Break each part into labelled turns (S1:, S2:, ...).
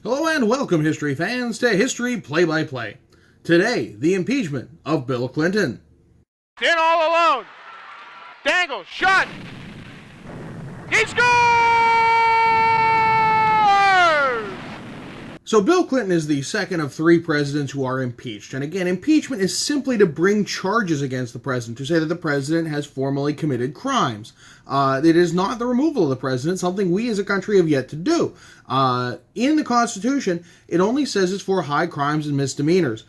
S1: Hello and welcome, history fans, to History Play-by-Play. Today, the impeachment of Bill Clinton.
S2: In all alone. Dangle, shot. He scores!
S1: So Bill Clinton is the second of three presidents who are impeached. And again, impeachment is simply to bring charges against the president, to say that the president has formally committed crimes. It is not the removal of the president, something we as a country have yet to do. In the Constitution, it only says it's for high crimes and misdemeanors.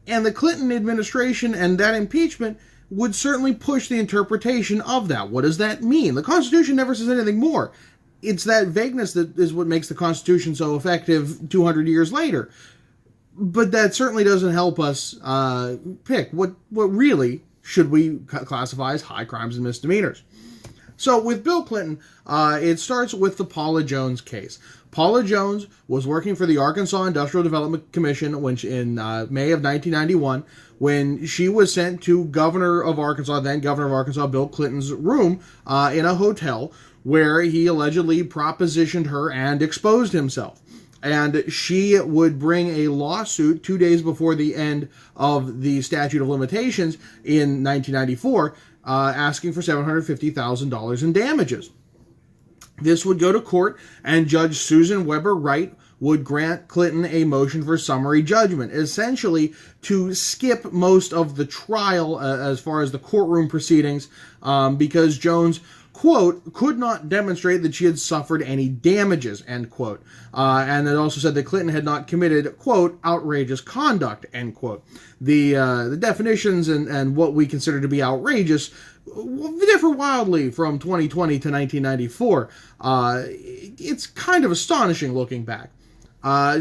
S1: And the Clinton administration and that impeachment would certainly push the interpretation of that. What does that mean? The Constitution never says anything more. It's that vagueness that is what makes the Constitution so effective 200 years later. But that certainly doesn't help us pick what really should we classify as high crimes and misdemeanors. So with Bill Clinton, it starts with the Paula Jones case. Paula Jones was working for the Arkansas Industrial Development Commission in May of 1991 when she was sent to then Governor of Arkansas, Bill Clinton's room in a hotel where he allegedly propositioned her and exposed himself. And she would bring a lawsuit 2 days before the end of the statute of limitations in 1994, asking for $750,000 in damages. This would go to court, and Judge Susan Weber Wright would grant Clinton a motion for summary judgment, essentially to skip most of the trial as far as the courtroom proceedings, because Jones, quote, could not demonstrate that she had suffered any damages, end quote. And it also said that Clinton had not committed, quote, outrageous conduct, end quote. The definitions and what we consider to be outrageous differ wildly from 2020 to 1994. It's kind of astonishing looking back.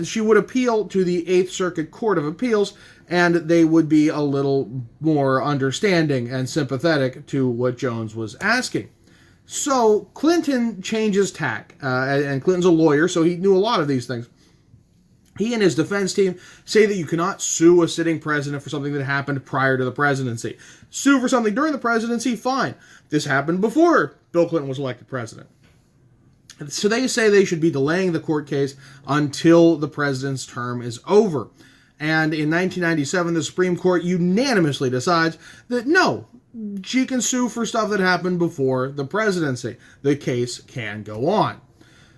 S1: She would appeal to the Eighth Circuit Court of Appeals, and they would be a little more understanding and sympathetic to what Jones was asking. So Clinton changes tack, and Clinton's a lawyer, so he knew a lot of these things. He and his defense team say that you cannot sue a sitting president for something that happened prior to the presidency. Sue for something during the presidency, fine. This happened before Bill Clinton was elected president. So they say they should be delaying the court case until the president's term is over. And in 1997, the Supreme Court unanimously decides that no, she can sue for stuff that happened before the presidency. The case can go on.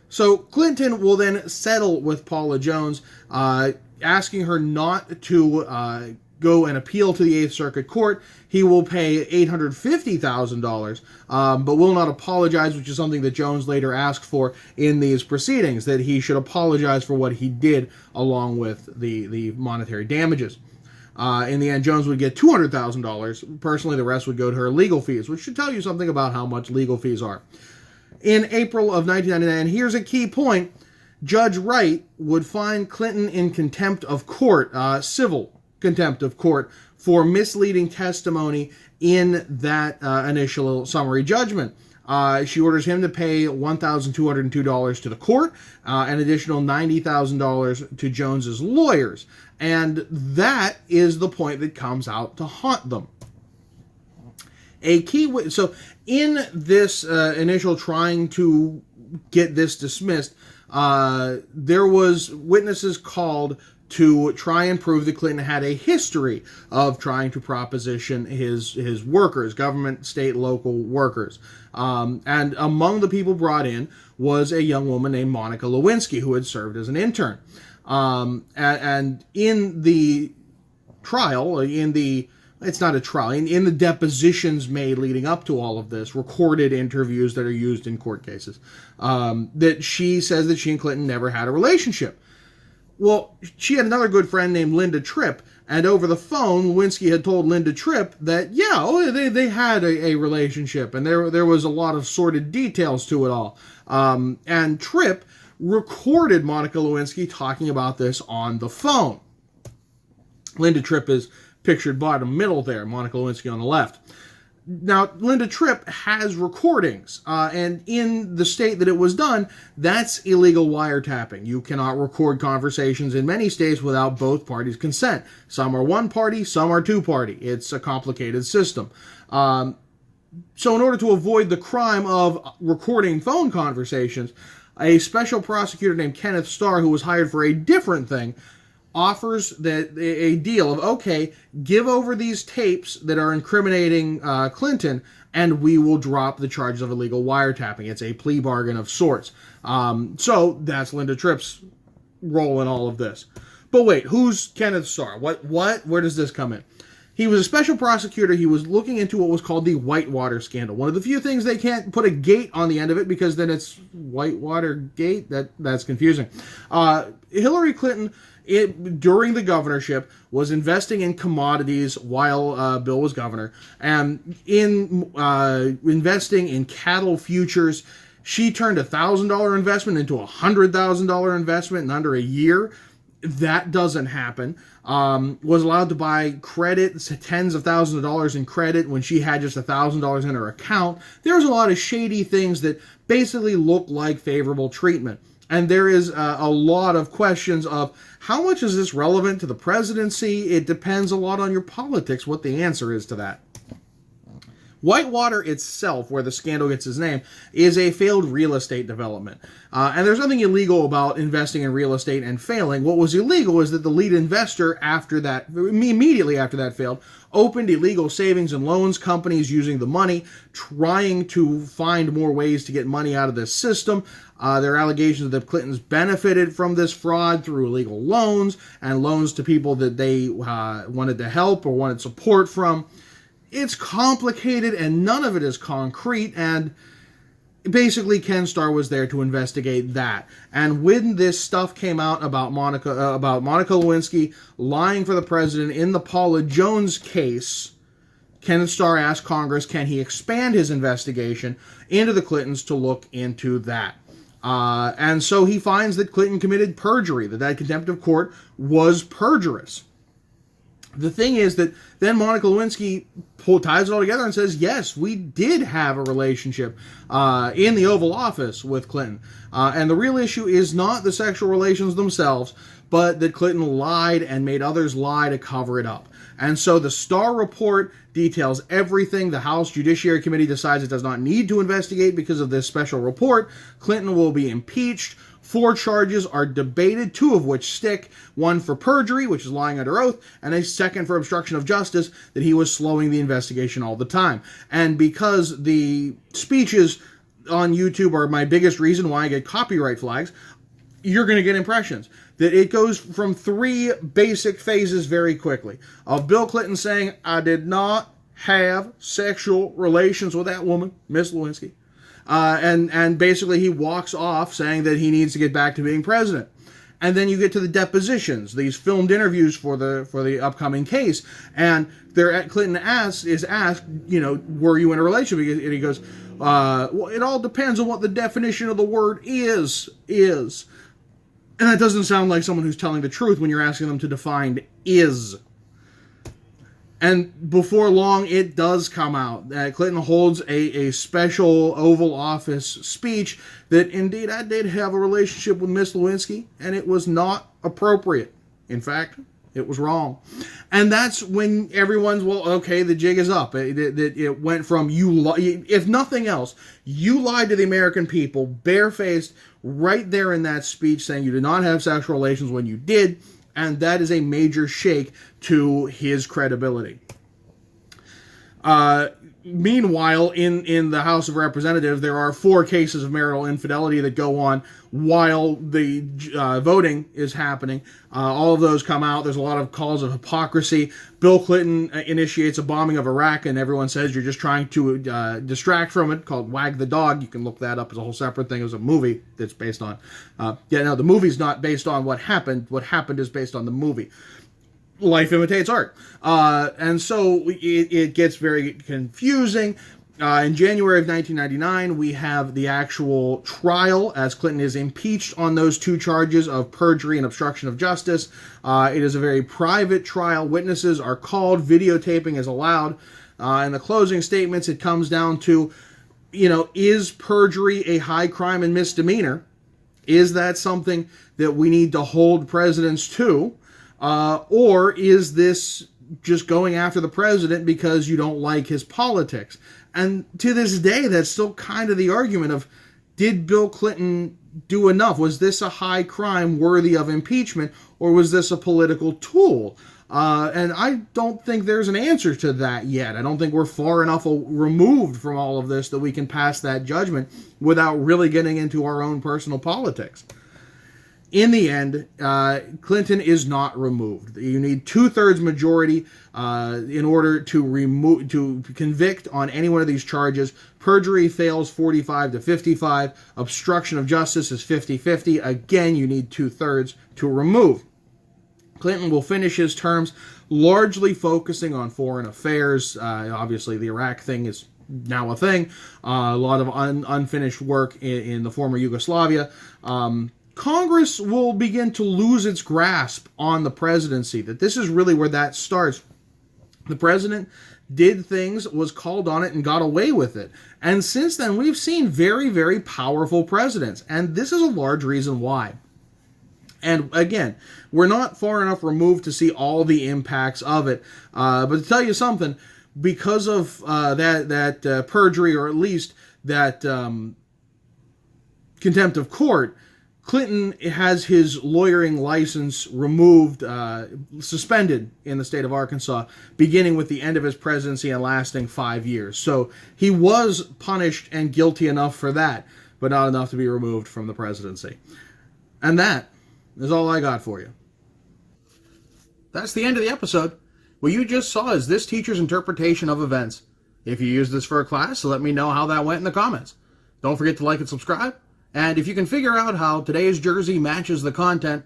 S1: So Clinton will then settle with Paula Jones, asking her not to go and appeal to the Eighth Circuit Court. He will pay $850,000, but will not apologize, which is something that Jones later asked for in these proceedings, that he should apologize for what he did along with the monetary damages. In the end, Jones would get $200,000. Personally, the rest would go to her legal fees, which should tell you something about how much legal fees are. In April of 1999, here's a key point, Judge Wright would find Clinton in contempt of court, civil contempt of court, for misleading testimony in that initial summary judgment. She orders him to pay $1,202 to the court, an additional $90,000 to Jones's lawyers. And that is the point that comes out to haunt them. So in this initial trying to get this dismissed, there was witnesses called to try and prove that Clinton had a history of trying to proposition his workers, government, state, local workers. And among the people brought in was a young woman named Monica Lewinsky, who had served as an intern. And in the trial, it's not a trial, in the depositions made leading up to all of this, recorded interviews that are used in court cases, that she says that she and Clinton never had a relationship. Well, she had another good friend named Linda Tripp, and over the phone, Lewinsky had told Linda Tripp that, they had a relationship, and there was a lot of sordid details to it all. And Tripp recorded Monica Lewinsky talking about this on the phone. Linda Tripp is pictured bottom middle there, Monica Lewinsky on the left. Now, Linda Tripp has recordings, and in the state that it was done, that's illegal wiretapping. You cannot record conversations in many states without both parties' consent. Some are one party, some are two party. It's a complicated system. So in order to avoid the crime of recording phone conversations, a special prosecutor named Kenneth Starr, who was hired for a different thing, offers that a deal of, okay, give over these tapes that are incriminating Clinton, and we will drop the charges of illegal wiretapping. It's a plea bargain of sorts. So that's Linda Tripp's role in all of this. But wait, who's Kenneth Starr? Where does this come in? He was a special prosecutor. He was looking into what was called the Whitewater scandal. One of the few things they can't put a gate on the end of it, because then it's Whitewater Gate. That's confusing. Hillary Clinton, during the governorship, was investing in commodities while Bill was governor, and in investing in cattle futures. She turned a $1,000 investment into a $100,000 investment in under a year. That doesn't happen. Was allowed to buy credit, tens of thousands of dollars in credit when she had just $1,000 in her account. There's a lot of shady things that basically look like favorable treatment. And there is a lot of questions of how much is this relevant to the presidency? It depends a lot on your politics what the answer is to that. Whitewater itself, where the scandal gets its name, is a failed real estate development. And there's nothing illegal about investing in real estate and failing. What was illegal is that the lead investor, immediately after that failed, opened illegal savings and loans companies using the money, trying to find more ways to get money out of this system. There are allegations that the Clintons benefited from this fraud through illegal loans and loans to people that they wanted to help or wanted support from. It's complicated, and none of it is concrete, and basically Ken Starr was there to investigate that. And when this stuff came out about Monica Lewinsky lying for the president in the Paula Jones case, Kenneth Starr asked Congress, can he expand his investigation into the Clintons to look into that? And so he finds that Clinton committed perjury, that contempt of court was perjurous. The thing is that then Monica Lewinsky ties it all together and says, yes, we did have a relationship in the Oval Office with Clinton. And the real issue is not the sexual relations themselves, but that Clinton lied and made others lie to cover it up. And so the Starr Report details everything. The House Judiciary Committee decides it does not need to investigate because of this special report. Clinton will be impeached. 4 charges are debated, 2 of which stick. 1 for perjury, which is lying under oath, and a second for obstruction of justice, that he was slowing the investigation all the time. And because the speeches on YouTube are my biggest reason why I get copyright flags, you're going to get impressions. That it goes from 3 basic phases very quickly. Of Bill Clinton saying, I did not have sexual relations with that woman, Miss Lewinsky. And basically he walks off saying that he needs to get back to being president. And then you get to the depositions, these filmed interviews for the upcoming case, and Clinton is asked, were you in a relationship? And he goes, well, it all depends on what the definition of the word is. And that doesn't sound like someone who's telling the truth when you're asking them to define is. And before long, it does come out that Clinton holds a special Oval Office speech that, indeed, I did have a relationship with Miss Lewinsky, and it was not appropriate. In fact, it was wrong. And that's when everyone's, well, okay, the jig is up. It went from, if nothing else, you lied to the American people, barefaced, right there in that speech, saying you did not have sexual relations when you did. And that is a major shake to his credibility. Meanwhile, in the House of Representatives, there are 4 cases of marital infidelity that go on while the voting is happening. All of those come out. There's a lot of calls of hypocrisy. Bill Clinton initiates a bombing of Iraq, and everyone says you're just trying to distract from it, called Wag the Dog. You can look that up as a whole separate thing. It was a movie that's based on. The movie's not based on what happened. What happened is based on the movie. Life imitates art. And so it gets very confusing. In January of 1999, we have the actual trial as Clinton is impeached on those 2 charges of perjury and obstruction of justice. It is a very private trial. Witnesses are called. Videotaping is allowed. In the closing statements, it comes down to, is perjury a high crime and misdemeanor? Is that something that we need to hold presidents to? Or is this just going after the president because you don't like his politics? And to this day, that's still kind of the argument of, did Bill Clinton do enough? Was this a high crime worthy of impeachment, or was this a political tool? And I don't think there's an answer to that yet. I don't think we're far enough removed from all of this that we can pass that judgment without really getting into our own personal politics. In the end, Clinton is not removed. You need 2/3 majority in order to convict on any one of these charges. Perjury fails 45 to 55. Obstruction of justice is 50-50. Again, you need 2/3 to remove. Clinton will finish his terms largely focusing on foreign affairs. Obviously, the Iraq thing is now a thing. A lot of unfinished work in the former Yugoslavia. Congress will begin to lose its grasp on the presidency. That this is really where that starts. The president did things, was called on it, and got away with it. And since then, we've seen very, very powerful presidents. And this is a large reason why. And again, we're not far enough removed to see all the impacts of it. But to tell you something, because of that perjury, or at least that contempt of court, Clinton has his lawyering license removed, suspended in the state of Arkansas, beginning with the end of his presidency and lasting 5 years. So he was punished and guilty enough for that, but not enough to be removed from the presidency. And that is all I got for you. That's the end of the episode. What you just saw is this teacher's interpretation of events. If you use this for a class, let me know how that went in the comments. Don't forget to like and subscribe. And if you can figure out how today's jersey matches the content,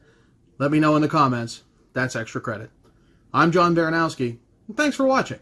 S1: let me know in the comments. That's extra credit. I'm John Baranowski, and thanks for watching.